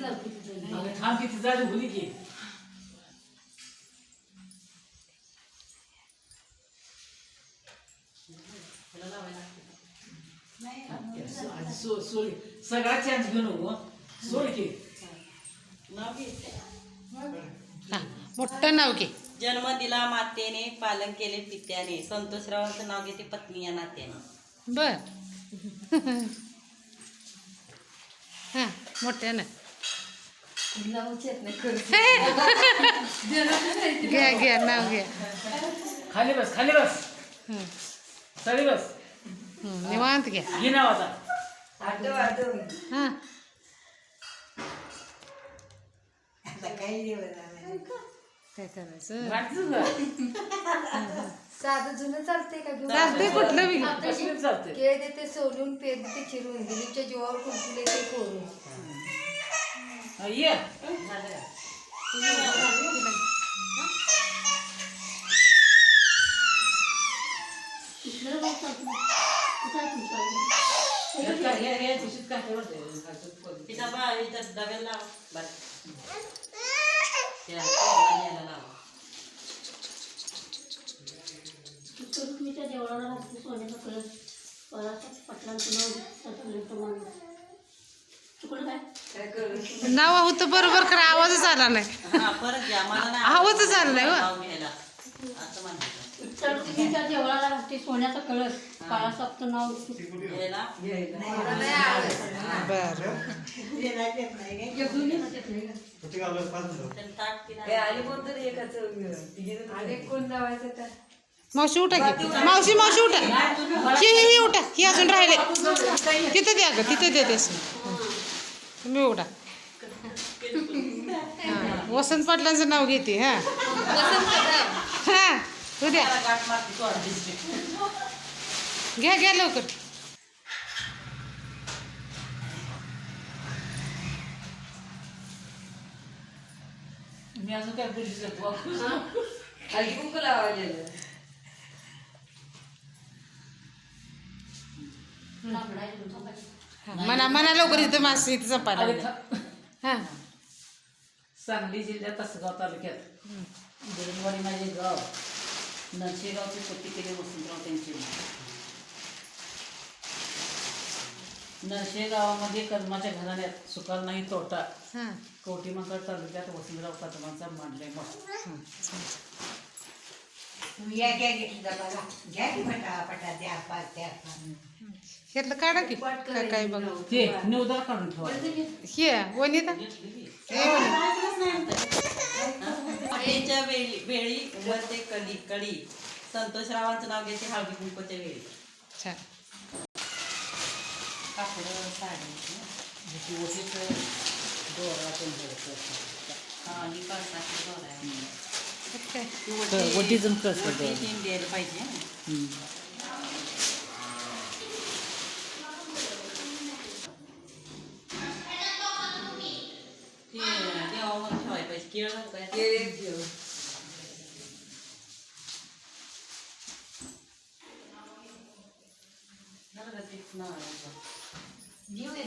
थांब किती जाडी होली की सगळा चान्स घेऊ नको सोड की मोठं नाव घे. जन्म दिला मातेने, पालन केले पित्याने, संतोषरावांचं नाव घेते पत्नी या नात्याने. बर हां मोठ्यानं घ्या घ्या नाव घ्या. खाली बस खाली बस खाली बस निवांत घ्या. घे नाव आता हां काय करायचं साधं जुनं चालतंय का घेऊन चालते कुठलं बी चालते केळ देते सोलून पेर देते चिरून दिलीच्या जीवावर कुंकू ते कोरून ये तिचा बा इथं डब्याला लाव बस त्या न्यायला लाव. तुमच्या देवळाला रात्री सोन्याचा कलश पटलांचं नाव चुकलं काय नाव होतं बरोबर खरं आवाजच आला नाही. हा परत घ्या मला नाही आवाजच आला नाही हो. नाव घ्यायला असं म्हणायचं. तुमच्या देवळाला रात्री सोन्याचा कलश बाळासाहेबचं नाव घ्यायला बरं त्याला ताट पिणार. आणि कोण लावायचं तर मावशी उठा की मावशी मावशी उठा ही उठा ही अजून राहिले तिथं द्या ग तिथं दे तेच तुम्ही उठा. हां वसंत पाटलांचं नाव घेते हां हां उद्या त्याला गाठ मारते तू आधी. घ्या घ्या लवकर. मी अजून काय बोलू शकतो हळदी कुंकू लावायला हां म्हणा म्हणा लवकर इथं मासे इथं संपायला. हां सांगली जिल्ह्यात तासगाव तालुक्यात बिरनवाडी माझे गाव नरशेगावचे पती केले वसंतराव त्यांचे नरशे गावामध्ये कदमाच्या घराण्यात सुकाल नाही तोटा हां कवठीमंगळ तालुक्यात वसंतराव कदमांचा मांडले मठ. ह्यातलं काढा की काय काय बघा ते निवदाला काढून ठेवा हे वनिता हळदीच्या वेळी उमलते कली कडी, संतोषरावांचं नाव घेते हळदी कुंकूच्या वेळी. छान कापडं साडी दोरा हा ही कळसाची दोरा आहे. काय वटी जमत वटी तीन द्यायला पाहिजे. ते देवामध्ये ठेवायला पाहिजे. केळ नको काय झालं का तेच नाव आहे.